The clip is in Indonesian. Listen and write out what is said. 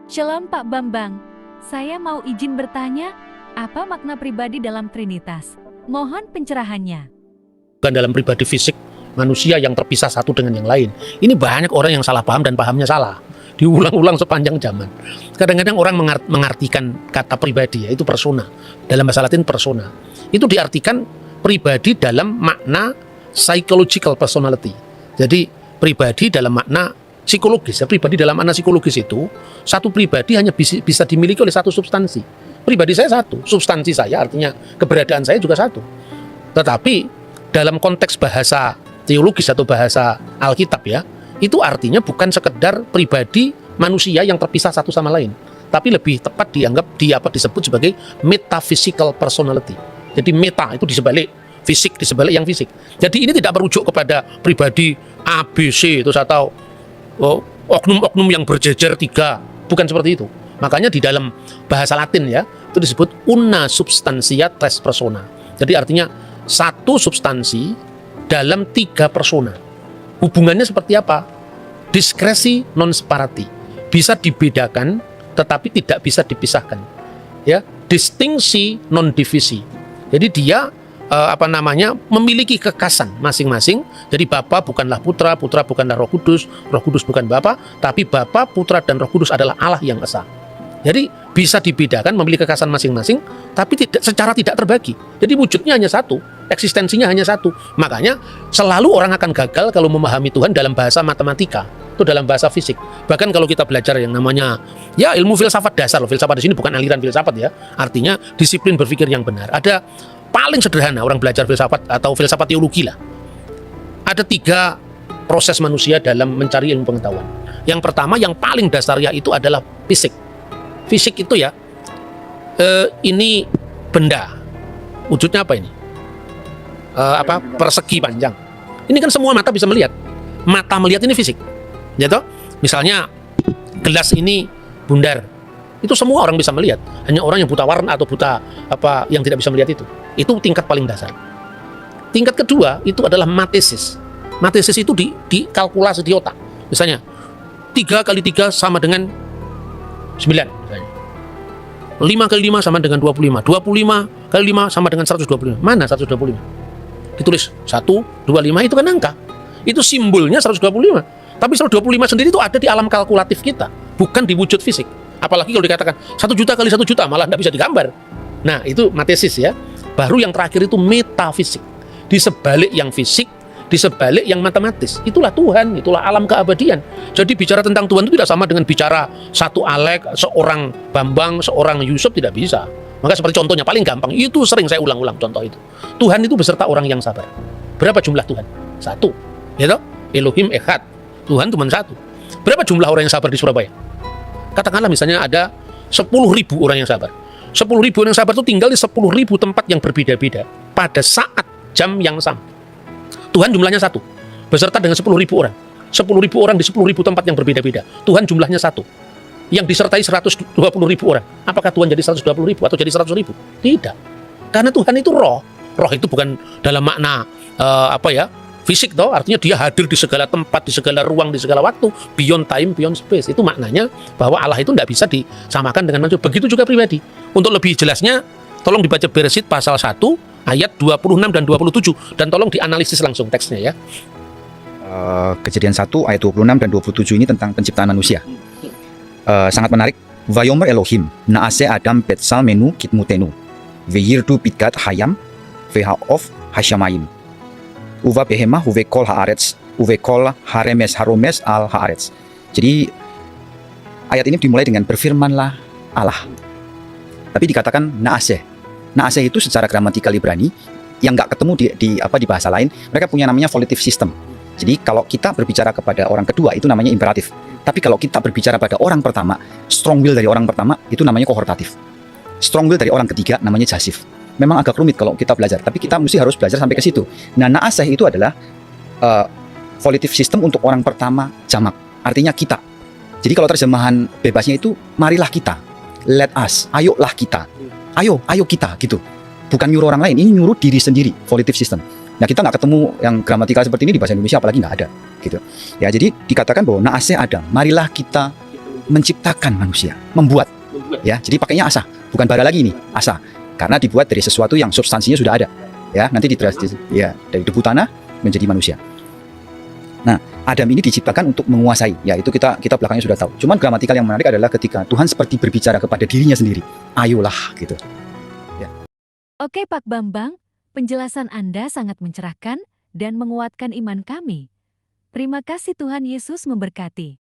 Shalom Pak Bambang, saya mau izin bertanya, apa makna pribadi dalam Trinitas? Mohon pencerahannya. Bukan dalam pribadi fisik manusia yang terpisah satu dengan yang lain. Ini banyak orang yang salah paham dan pahamnya salah. Diulang-ulang sepanjang zaman. Kadang-kadang orang mengartikan kata pribadi, yaitu persona. Dalam bahasa Latin persona. Itu diartikan pribadi dalam makna psychological personality. Jadi pribadi dalam makna psikologis. Ya, pribadi dalam makna psikologis itu, satu pribadi hanya bisa dimiliki oleh satu substansi. Pribadi saya satu, substansi saya artinya keberadaan saya juga satu. Tetapi dalam konteks bahasa teologis atau bahasa Alkitab ya, itu artinya bukan sekedar pribadi manusia yang terpisah satu sama lain, tapi lebih tepat dianggap disebut sebagai metaphysical personality. Jadi meta itu disebalik fisik, disebalik yang fisik. Jadi ini tidak merujuk kepada pribadi A, B, C itu atau oknum-oknum yang berjejer tiga, bukan seperti itu. Makanya di dalam bahasa Latin ya, itu disebut una substantia tres persona. Jadi artinya satu substansi dalam tiga persona. Hubungannya seperti apa? Diskresi non separati. Bisa dibedakan tetapi tidak bisa dipisahkan. Ya, distingsi non divisi. Jadi dia memiliki kekasan masing-masing. Jadi Bapa bukanlah Putra, Putra bukanlah Roh Kudus bukan Bapa, tapi Bapa, Putra dan Roh Kudus adalah Allah yang esa. Jadi bisa dibedakan, memiliki kekasan masing-masing, tapi secara tidak terbagi. Jadi wujudnya hanya satu, eksistensinya hanya satu. Makanya selalu orang akan gagal kalau memahami Tuhan dalam bahasa matematika, itu dalam bahasa fisik. Bahkan kalau kita belajar yang namanya ya ilmu filsafat dasar, filsafat di sini bukan aliran filsafat ya, artinya disiplin berpikir yang benar. Ada paling sederhana orang belajar filsafat atau filsafat teologi lah. Ada 3 proses manusia dalam mencari ilmu pengetahuan. Yang pertama, yang paling dasarnya itu adalah fisik. Fisik itu ya, ini benda, wujudnya apa ini? Persegi panjang. Ini kan semua mata bisa melihat. Mata melihat ini fisik, ya toh? Misalnya gelas ini bundar, itu semua orang bisa melihat. Hanya orang yang buta warna atau buta yang tidak bisa melihat itu. Itu tingkat paling dasar. Tingkat kedua itu adalah matesis. Matesis itu dikalkulasi di otak. Misalnya 3 kali 3 sama dengan 9 misalnya. 5 kali 5 sama dengan 25. 25 kali 5 sama dengan 125. Mana 125? Ditulis 1, 25 itu kan angka. Itu simbolnya 125. Tapi 125 sendiri itu ada di alam kalkulatif kita, bukan di wujud fisik. Apalagi kalau dikatakan 1 juta kali 1 juta, malah tidak bisa digambar. Nah, itu matesis ya. Baru yang terakhir itu metafisik. Di sebalik yang fisik, di sebalik yang matematis. Itulah Tuhan, itulah alam keabadian. Jadi bicara tentang Tuhan itu tidak sama dengan bicara satu Alek, seorang Bambang, seorang Yusuf, tidak bisa. Maka seperti contohnya paling gampang, itu sering saya ulang-ulang contoh itu. Tuhan itu beserta orang yang sabar. Berapa jumlah Tuhan? 1. Ya toh? Elohim Echad. Tuhan cuma 1. Berapa jumlah orang yang sabar di Surabaya? Katakanlah misalnya ada 10.000 orang yang sabar. 10.000 orang yang sabar itu tinggal di 10.000 tempat yang berbeda-beda pada saat jam yang sama. Tuhan jumlahnya 1, beserta dengan 10.000 orang. 10.000 orang di 10.000 tempat yang berbeda-beda. Tuhan jumlahnya 1, yang disertai 120.000 orang. Apakah Tuhan jadi 120.000 atau jadi 100.000? Tidak. Karena Tuhan itu roh. Roh itu bukan dalam makna fisik toh, artinya dia hadir di segala tempat, di segala ruang, di segala waktu, beyond time, beyond space. Itu maknanya bahwa Allah itu tidak bisa disamakan dengan manusia. Begitu juga pribadi. Untuk lebih jelasnya, tolong dibaca Bereshit pasal 1 ayat 26 dan 27 dan tolong dianalisis langsung teksnya ya. Kejadian 1 ayat 26 dan 27 ini tentang penciptaan manusia. Sangat menarik. Vayomer Elohim naase Adam betsal menu kitmutenu veyirdu pitgat hayam vehaof hasyamayim uva behema uvekol haaretz uvekol haremes haromes al haaretz. Jadi ayat ini dimulai dengan berfirmanlah Allah. Tapi dikatakan naase. Naase itu secara gramatikal Ibrani yang nggak ketemu di bahasa lain, mereka punya namanya volitive system. Jadi kalau kita berbicara kepada orang kedua itu namanya imperatif. Tapi kalau kita berbicara pada orang pertama, strong will dari orang pertama itu namanya kohortatif. Strong will dari orang ketiga namanya jasif. Memang agak rumit kalau kita belajar, tapi kita mesti harus belajar sampai ke situ. Nah, naaseh itu adalah volitive system untuk orang pertama jamak. Artinya kita. Jadi kalau terjemahan bebasnya itu marilah kita. Let us, ayolah kita. Ayo kita gitu. Bukan nyuruh orang lain, ini nyuruh diri sendiri, volitive system. Nah, kita nggak ketemu yang gramatikal seperti ini di bahasa Indonesia, apalagi nggak ada gitu. Ya, jadi dikatakan bahwa naaseh Adam, marilah kita menciptakan manusia, membuat. Ya, jadi pakainya asa, bukan bara lagi ini, asa. Karena dibuat dari sesuatu yang substansinya sudah ada. Ya, nanti ya, dari debu tanah menjadi manusia. Nah, Adam ini diciptakan untuk menguasai. Ya, itu kita belakangnya sudah tahu. Cuman gramatikal yang menarik adalah ketika Tuhan seperti berbicara kepada dirinya sendiri. Ayolah gitu. Oke Pak Bambang, penjelasan Anda sangat mencerahkan dan menguatkan iman kami. Terima kasih, Tuhan Yesus memberkati.